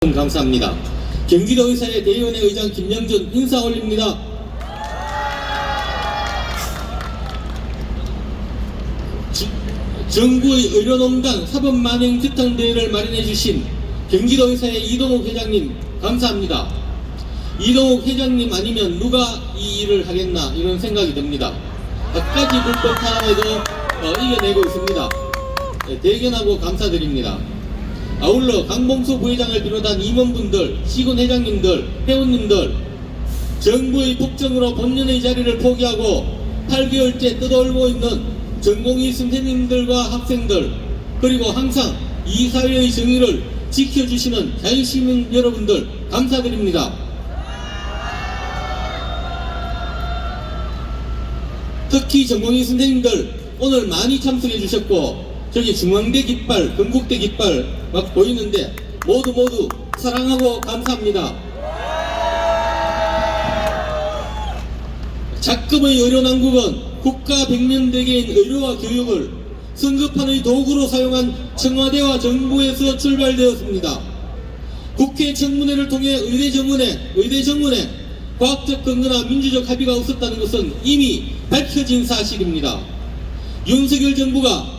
감사합니다. 경기도의사회 대의원회 의장 김영준 인사 올립니다. 정부의 의료농단 사법만행 규탄대회를 마련해 주신 경기도의사회 이동욱 회장님 감사합니다. 이동욱 회장님 아니면 누가 이 일을 하겠나 이런 생각이 듭니다. 갖가지 불법 탄압에도 이겨내고 있습니다. 대견하고 감사드립니다. 아울러 강봉수 부회장을 비롯한 임원분들, 시군 회장님들, 회원님들, 정부의 폭정으로 본연의 자리를 포기하고 8개월째 떠돌고 있는 전공의 선생님들과 학생들, 그리고 항상 이 사회의 정의를 지켜주시는 자유시민 여러분들 감사드립니다. 특히 전공의 선생님들 오늘 많이 참석해 주셨고, 저기 중앙대 깃발, 건국대 깃발 막 보이는데 모두 사랑하고 감사합니다. 작금의 의료난국은 국가 백년대계인 의료와 교육을 성급한의 도구로 사용한 청와대와 정부에서 출발되었습니다. 국회 청문회를 통해 의대정문에 과학적 근거나 민주적 합의가 없었다는 것은 이미 밝혀진 사실입니다. 윤석열 정부가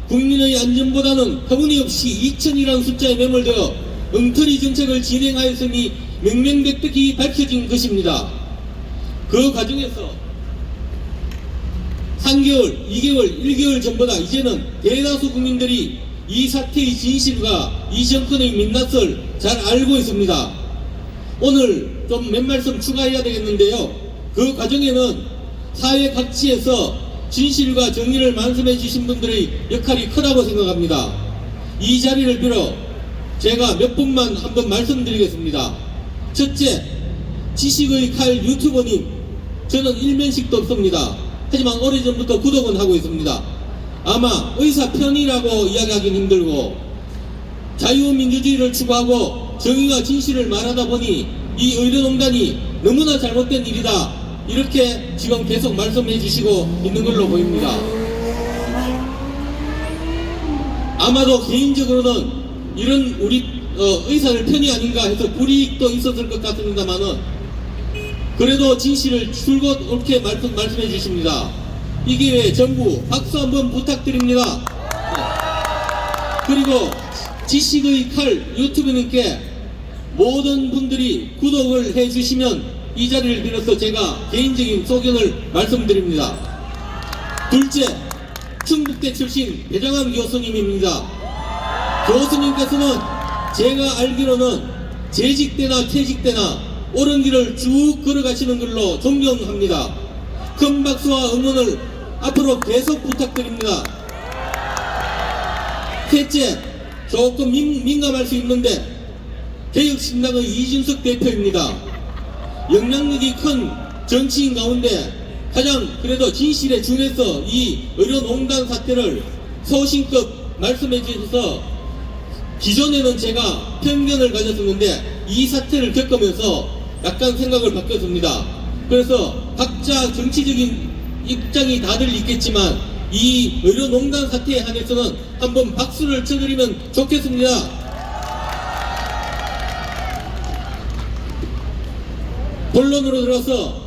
국민의 안전보다는 터무니없이 2000이라는 숫자에 매몰되어 엉터리 정책을 진행하였음이 명명백백히 밝혀진 것입니다. 그 과정에서 3개월, 2개월, 1개월 전보다 이제는 대다수 국민들이 이 사태의 진실과 이 정권의 민낯을 잘 알고 있습니다. 오늘 좀 몇 말씀 추가해야 되겠는데요. 그 과정에는 사회 각지에서 진실과 정의를 말씀해 주신 분들의 역할이 크다고 생각합니다. 이 자리를 빌어 제가 몇 분만 한번 말씀드리겠습니다. 첫째, 지식의 칼 유튜버님, 저는 일면식도 없습니다. 하지만 오래전부터 구독은 하고 있습니다. 아마 의사 편이라고 이야기하기는 힘들고 자유민주주의를 추구하고 정의와 진실을 말하다 보니 이 의료농단이 너무나 잘못된 일이다, 이렇게 지금 계속 말씀해 주시고 있는 걸로 보입니다. 아마도 개인적으로는 이런 우리 의사들 편이 아닌가 해서 불이익도 있었을 것 같습니다만은 그래도 진실을 줄곧 옳게 말씀해 주십니다. 이 기회에 정부 박수 한번 부탁드립니다. 그리고 지식의 칼 유튜브님께 모든 분들이 구독을 해 주시면 이 자리를 빌어서 제가 개인적인 소견을 말씀드립니다. 둘째, 충북대 출신 배정환 교수님입니다. 교수님께서는 제가 알기로는 재직대나 퇴직대나 옳은 길을 쭉 걸어가시는 걸로 존경합니다. 큰 박수와 응원을 앞으로 계속 부탁드립니다. 셋째, 조금 민감할 수 있는데 개혁신당의 이준석 대표입니다. 영향력이 큰 정치인 가운데 가장 그래도 진실에 준해서 이 의료농단 사태를 소신껏 말씀해 주셔서 기존에는 제가 편견을 가졌었는데 이 사태를 겪으면서 약간 생각을 바뀌었습니다. 그래서 각자 정치적인 입장이 다들 있겠지만 이 의료농단 사태에 한해서는 한번 박수를 쳐드리면 좋겠습니다. 본론으로 들어서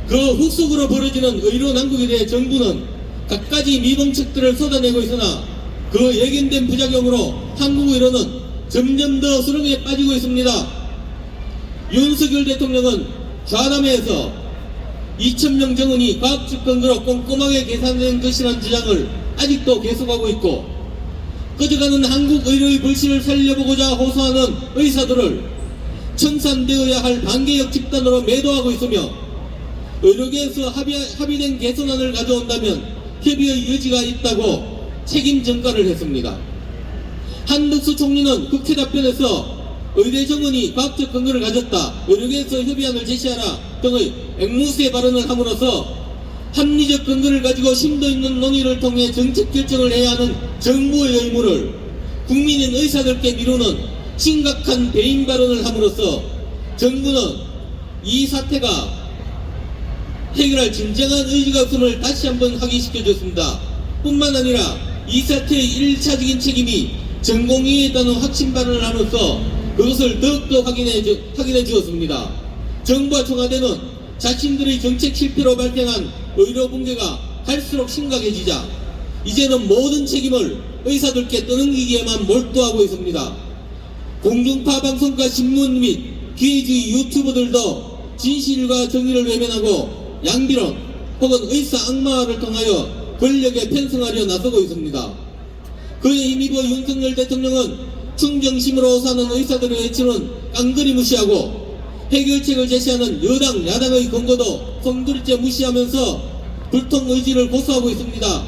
그 훅속으로 벌어지는 의료난국에 대해 정부는 갖가지 미봉책들을 쏟아내고 있으나 그 예견된 부작용으로 한국 의료는 점점 더 수렁에 빠지고 있습니다. 윤석열 대통령은 좌담회에서 2000명 정원이 과학적 근거로 꼼꼼하게 계산된 것이라는 주장을 아직도 계속하고 있고, 꺼져가는 한국 의료의 불씨를 살려보고자 호소하는 의사들을 청산되어야 할 반개혁 집단으로 매도하고 있으며, 의료계에서 합의된 개선안을 가져온다면 협의의 여지가 있다고 책임 전가를 했습니다. 한덕수 총리는 국회 답변에서 의대 정원이 과학적 근거를 가졌다, 의료계에서 협의안을 제시하라 등의 앵무새 발언을 함으로써 합리적 근거를 가지고 심도 있는 논의를 통해 정책 결정을 해야 하는 정부의 의무를 국민인 의사들께 미루는 심각한 배임 발언을 함으로써 정부는 이 사태가 해결할 진정한 의지가 없음을 다시 한번 확인시켜줬습니다. 뿐만 아니라 이 사태의 1차적인 책임이 전공의에 있다는 확신 발언을 함으로써 그것을 더욱더 확인해 주었습니다. 정부와 청와대는 자신들의 정책 실패로 발생한 의료 붕괴가 갈수록 심각해지자 이제는 모든 책임을 의사들께 떠넘기기에만 몰두하고 있습니다. 공중파 방송과 신문 및 기회주의 유튜버들도 진실과 정의를 외면하고 양비론 혹은 의사 악마를 통하여 권력에 편승하려 나서고 있습니다. 그에 힘입어 윤석열 대통령은 충정심으로 사는 의사들의 외침은 깡그리 무시하고 해결책을 제시하는 여당 야당의 권고도 송두리째 무시하면서 불통 의지를 고수하고 있습니다.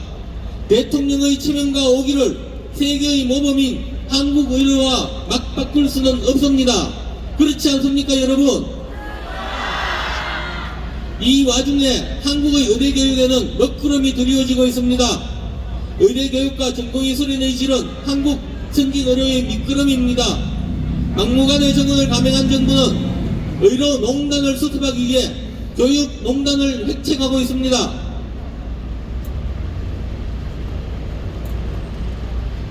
대통령의 체면과 오기를 세계의 모범인 한국 의료와 맞바꿀 수는 없습니다. 그렇지 않습니까, 여러분? 이 와중에 한국의 의대교육에는 먹구름이 드리워지고 있습니다. 의대교육과 전공의 소리내 질은 한국 선진의료의 밑거름입니다. 막무가내 정원을 감행한 정부는 의료농단을 수습하기 위해 교육농단을 획책하고 있습니다.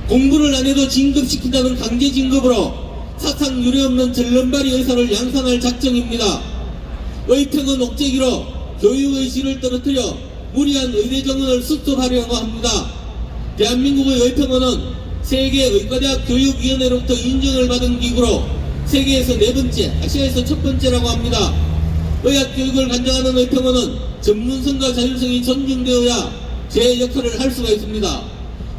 공부를 안 해도 진급시킨다는 강제 진급으로 사상 유례없는 절름발이 의사를 양산할 작정입니다. 의평은 옥죄기로 교육의 질을 떨어뜨려 무리한 의대 정원을 수습하려고 합니다. 대한민국의 의평원은 세계 의과대학 교육위원회로부터 인정을 받은 기구로 세계에서 4번째, 아시아에서 첫 번째라고 합니다. 의학교육을 관장하는 의평원은 전문성과 자율성이 존중되어야 제 역할을 할 수가 있습니다.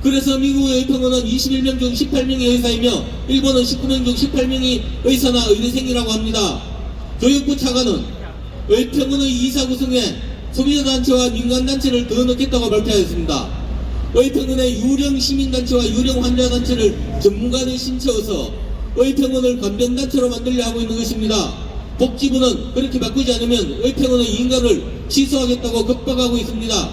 그래서 미국의 의평원은 21명 중 18명이 의사이며 일본은 19명 중 18명이 의사나 의대생이라고 합니다. 교육부 차관은 의평원의 이사 구성에 소비자단체와 민간단체를 더 넣겠다고 발표하였습니다. 의평원의 유령 시민단체와 유령 환자단체를 전문가를 신청해서 의평원을 관변단체로 만들려 하고 있는 것입니다. 복지부는 그렇게 바꾸지 않으면 의평원의 인가를 취소하겠다고 급박하고 있습니다.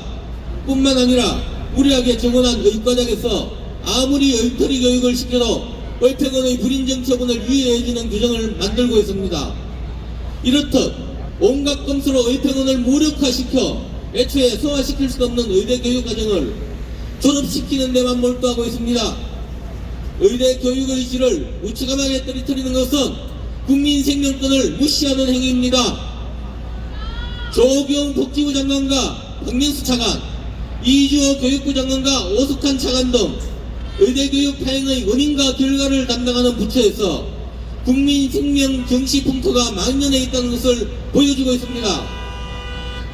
뿐만 아니라 무리하게 정원한 의과대학에서 아무리 의터리 교육을 시켜도 의평원의 불인정 처분을 유예해주는 규정을 만들고 있습니다. 이렇듯 온갖 검수로 의평원을 무력화시켜 애초에 소화시킬 수 없는 의대 교육 과정을 졸업시키는 데만 몰두하고 있습니다. 의대 교육의 질을 우치감하게 떨어뜨리는 것은 국민 생명권을 무시하는 행위입니다. 조경 복지부 장관과 박명수 차관, 이주호 교육부 장관과 오숙한 차관 등 의대교육 파행의 원인과 결과를 담당하는 부처에서 국민 생명 경시 풍토가 만연해 있다는 것을 보여주고 있습니다.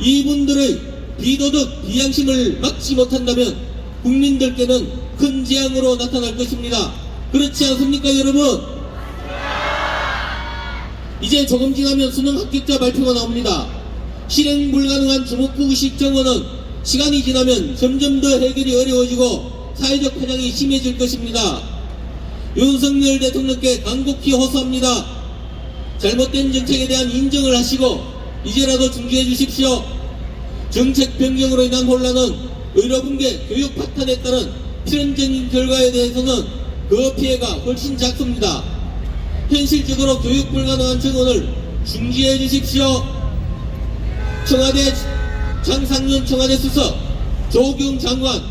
이분들의 비도덕, 비양심을 막지 못한다면 국민들께는 큰 재앙으로 나타날 것입니다. 그렇지 않습니까, 여러분? 이제 조금 지나면 수능 합격자 발표가 나옵니다. 실행 불가능한 주목구식 정원은 시간이 지나면 점점 더 해결이 어려워지고 사회적 파장이 심해질 것입니다. 윤석열 대통령께 간곡히 호소합니다. 잘못된 정책에 대한 인정을 하시고 이제라도 중지해 주십시오. 정책 변경으로 인한 혼란은 의료붕괴, 교육 파탄에 따른 필연적인 결과에 대해서는 그 피해가 훨씬 작습니다. 현실적으로 교육 불가능한 정원을 중지해 주십시오. 청와대 장상윤 청와대 수석, 조경 장관,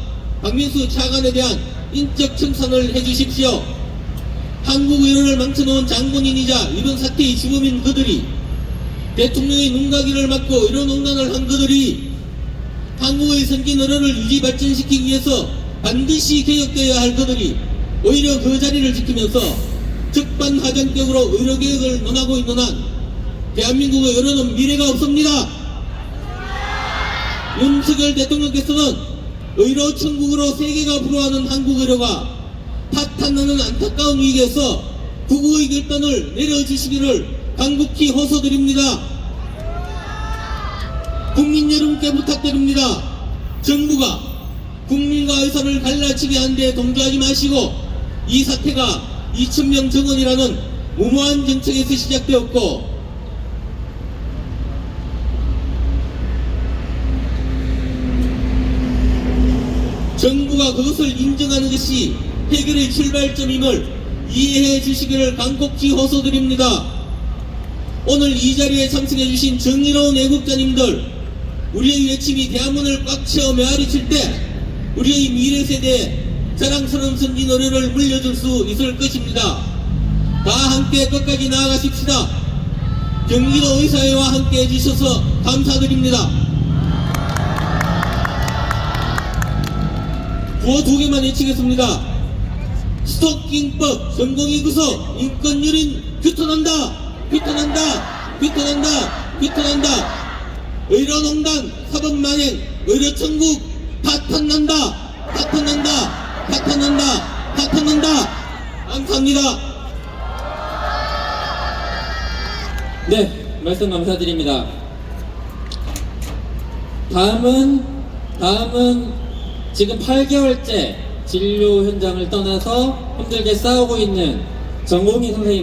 박명수 차관에 대한 인적 청산을 해주십시오. 한국 의료를 망쳐놓은 장본인이자 이번 사태의 주범인 그들이, 대통령의 눈가기를 막고 의료농단을 한 그들이 한국의 선진 의료를 유지 발전시키기 위해서 반드시 개혁되어야 할 그들이 오히려 그 자리를 지키면서 적반하장격으로 의료개혁을 논하고 있는 한 대한민국의 의료는 미래가 없습니다. 윤석열 대통령께서는 의료천국으로 세계가 부러워하는 한국 의료가 파탄나는 안타까운 위기에서 국우의 결단을 내려주시기를 간곡히 호소드립니다. 국민 여러분께 부탁드립니다. 정부가 국민과 의사를 갈라치게 하는 데 동조하지 마시고 이 사태가 2,000명 정원이라는 무모한 정책에서 시작되었고 정부가 그것을 인정하는 것이 해결의 출발점임을 이해해 주시기를 간곡히 호소드립니다. 오늘 이 자리에 참석해 주신 정의로운 애국자님들, 우리의 외침이 대한문을 꽉 채워 메아리칠 때 우리의 미래 세대에 자랑스러운 선진 의료를 물려줄 수 있을 것입니다. 다 함께 끝까지 나아가십시다. 경기도 의사회와 함께 해주셔서 감사드립니다. 구호 2개만 외치겠습니다. 스토킹법 성공이 구속 인권유린 규탄한다. 규탄한다. 규탄한다. 규탄한다. 의료농단 사법만행 의료천국 파탄난다. 파탄난다. 파탄난다. 파탄난다. 감사합니다. 네, 말씀 감사드립니다. 다음은 지금 8개월째 진료 현장을 떠나서 힘들게 싸우고 있는 정공희 선생님